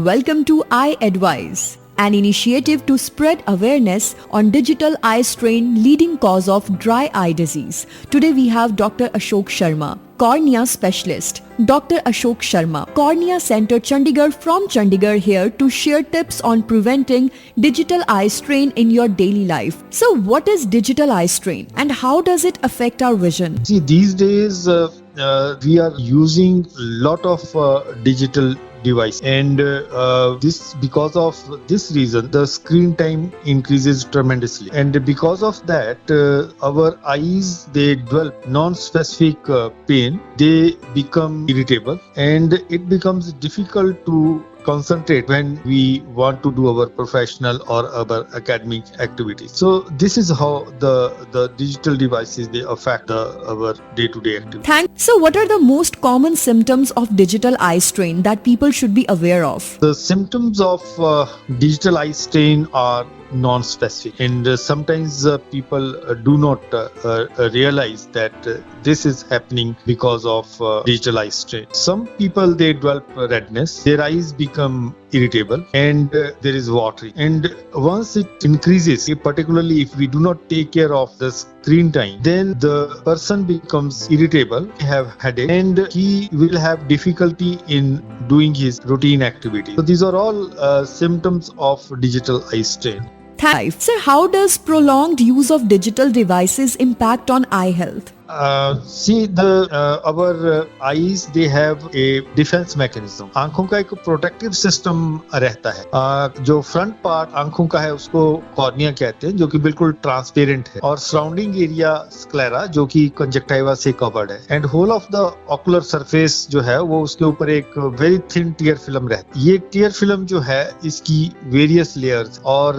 welcome to Eye Advice, an initiative to spread awareness on digital eye strain leading cause of dry eye disease. Today we have Dr. Ashok Sharma, cornea specialist. Dr. Ashok Sharma, Cornea Center Chandigarh from Chandigarh here to share tips on preventing digital eye strain in your daily life. So what is digital eye strain and how does it affect our vision? See, these days we are using a lot of digital device, and this because of this reason the screen time increases tremendously, and because of that our eyes, they develop non-specific pain, they become irritable, and it becomes difficult to concentrate when we want to do our professional or our academic activities. So this is how the digital devices, they affect our day-to-day activities. Thanks. So what are the most common symptoms of digital eye strain that people should be aware of? The symptoms of digital eye strain are non-specific, and sometimes people do not realize that this is happening because of digital eye strain. Some people, they develop redness, their eyes become irritable, and there is watering, and once it increases, particularly if we do not take care of the screen time, then the person becomes irritable, have headache, and he will have difficulty in doing his routine activity. So these are all symptoms of digital eye strain. Sir, how does prolonged use of digital devices impact on eye health? See, our eyes, they have a defense mechanism. आंखों का एक protective system रहता है. जो front part आंखों का है उसको कॉर्निया कहते हैं, जो कि बिल्कुल ट्रांसपेरेंट है, और सराउंडिंग एरिया स्क्लेरा, जो कि कंजक्टिवा से कवर्ड है, and whole of the ocular surface जो है वो उसके ऊपर एक वेरी थिन टीयर फिल्म रहती है. ये टीयर फिल्म जो है इसकी वेरियस लेयर्स, और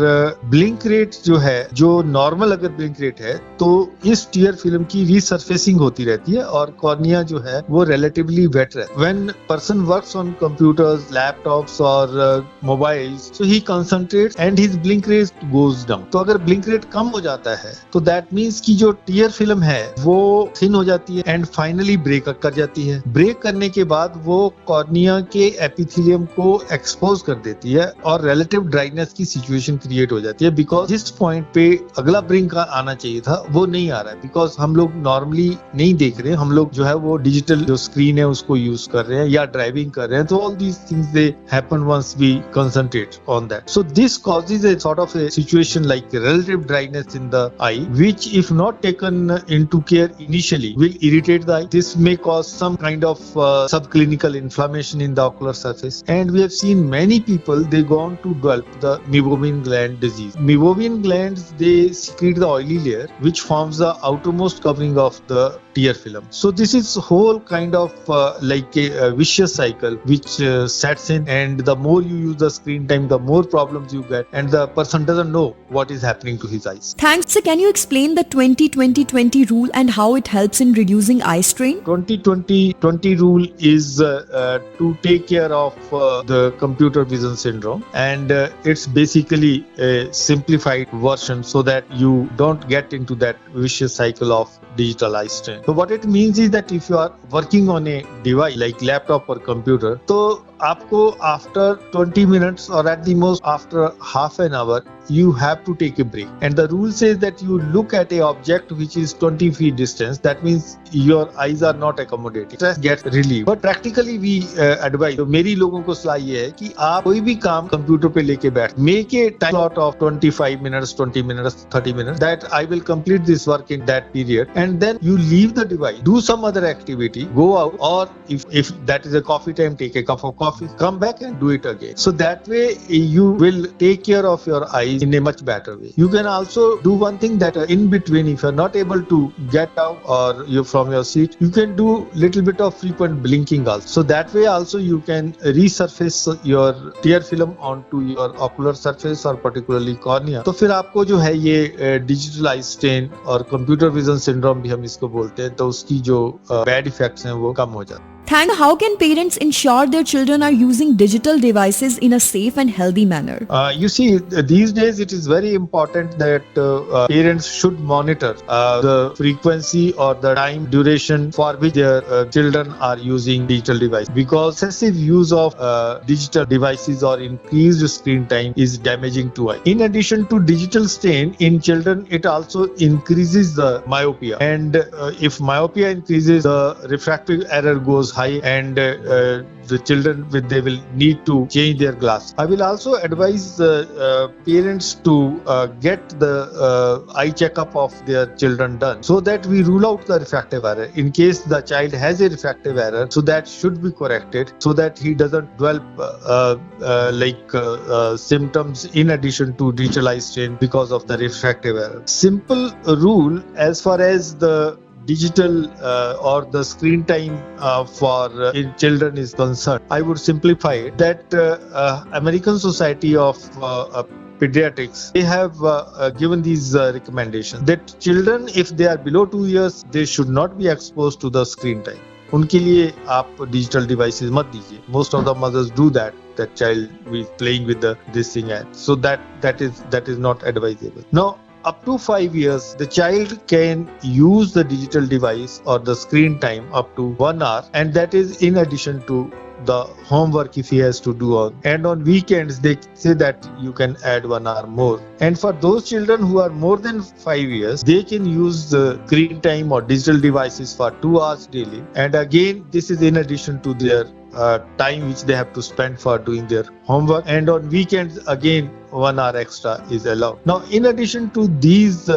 ब्लिंक रेट जो है, जो नॉर्मल अगर ब्लिंक रेट है तो इस टीयर फिल्म की रिसरफेसिंग होती रहती है, और कॉर्निया जो है वो रिलेटिवली वेट रहता है. When person works on computers, laptops और mobiles, so he concentrates and his blink rate goes down. तो अगर ब्लिंक रेट कम हो जाता है तो दैट मींस कि जो टीयर फिल्म है वो थिन हो जाती है एंड फाइनली ब्रेक कर जाती है. ब्रेक करने के बाद वो कॉर्निया के एपिथेलियम को एक्सपोज कर देती है और रिलेटिव ड्राइनेस की सिचुएशन क्रिएट हो जाती है. बिकॉज जिस पॉइंट पे अगला ब्लिंक आना चाहिए था वो नहीं आ रहा है, बिकॉज हम लोग नॉर्मली नहीं देख रहे हैं, हम लोग जो है वो डिजिटल जो स्क्रीन है उसको यूज कर रहे हैं या ड्राइविंग कर रहे हैं. तो all these things they happen once we concentrate on that. So this causes a sort of a situation like relative dryness in the eye, which if not taken into care initially will irritate the eye. This may cause some kind of subclinical inflammation in the ocular surface, and we have seen many people, they go on to develop the meibomian gland disease. Meibomian glands, they secrete the oily layer which forms the outermost covering of the tear film. So this is whole kind of like a vicious cycle which sets in, and the more you use the screen time, the more problems you get, and the person doesn't know what is happening to his eyes. Thanks. Sir, can you explain the 20-20-20 rule and how it helps in reducing eye strain? 20-20-20 rule is to take care of the computer vision syndrome, and it's basically a simplified version so that you don't get into that vicious cycle of digital eye strain. So what it means is that if you are working on a device like laptop or computer, तो आपको after 20 minutes or at the most after half an hour you have to take a break, and the rule says that you look at a object which is 20 feet distance. That means your eyes are not accommodating, stress gets relieved. But practically we advise, तो मेरी लोगों को सलाह ये है कि आप कोई भी काम कंप्यूटर पे लेके बैठ, make a time slot of 25 minutes, 20 minutes, 30 minutes, that I will complete this work in that period, and then you leave the device, do some other activity, go out, or if that is a coffee time, take a cup of coffee, come back and do it again. So that way you will take care of your eyes in a much better way. You can also do one thing, that in between, if you're not able to get out or you're from your seat, you can do little bit of frequent blinking also. So that way also you can resurface your tear film onto your ocular surface or particularly cornea. तो फिर आपको जो है ये digital eye strain और computer vision syndrome भी हम इसको बोलते हैं, तो उसकी जो बैड इफेक्ट्स हैं वो कम हो जाते हैं. How can parents ensure their children are using digital devices in a safe and healthy manner? You see, these days it is very important that parents should monitor the frequency or the time duration for which their children are using digital devices, because excessive use of digital devices or increased screen time is damaging to eye. In addition to digital strain in children, it also increases the myopia, and if myopia increases, the refractive error goes high, and the children they will need to change their glass. I will also advise parents to get the eye checkup of their children done, so that we rule out the refractive error. In case the child has a refractive error, so that should be corrected, so that he doesn't develop symptoms in addition to digital eye strain because of the refractive error. Simple rule as far as the digital or the screen time for in children is concerned, I would simplify it that American Society of Pediatrics, they have given these recommendations that children, if they are below 2 years, they should not be exposed to the screen time. उनके लिए आप digital devices मत दीजिए. Most of the mothers do that. That child is playing with this thing, and so that is not advisable. Now, up to 5 years, the child can use the digital device or the screen time up to 1 hour, and that is in addition to the homework if he has to do on. And on weekends, they say that you can add 1 hour more. And for those children who are more than 5 years, they can use the screen time or digital devices for 2 hours daily. And again, this is in addition to their time which they have to spend for doing their homework. And on weekends, again, 1 hour extra is allowed. Now, in addition to these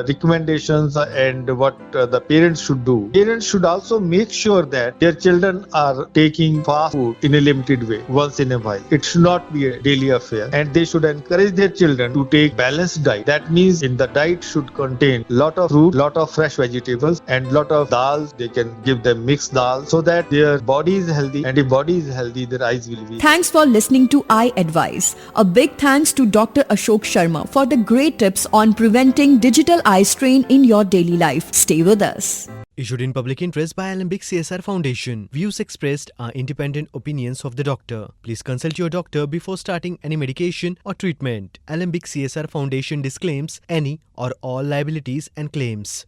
recommendations and what the parents should do, parents should also make sure that their children are taking fast food in a limited way once in a while. It should not be a daily affair, and they should encourage their children to take balanced diet. That means in the diet should contain lot of fruit, lot of fresh vegetables, and lot of dals. They can give them mixed dal so that their body is healthy, and if body is healthy, their eyes will be. Thanks for listening to Eye Advice. A big thanks to Dr. Ashok Sharma for the great tips on preventing digital eye strain in your daily life. Stay with us. Issued in public interest by Alembic CSR Foundation. Views expressed are independent opinions of the doctor. Please consult your doctor before starting any medication or treatment. Alembic CSR Foundation disclaims any or all liabilities and claims.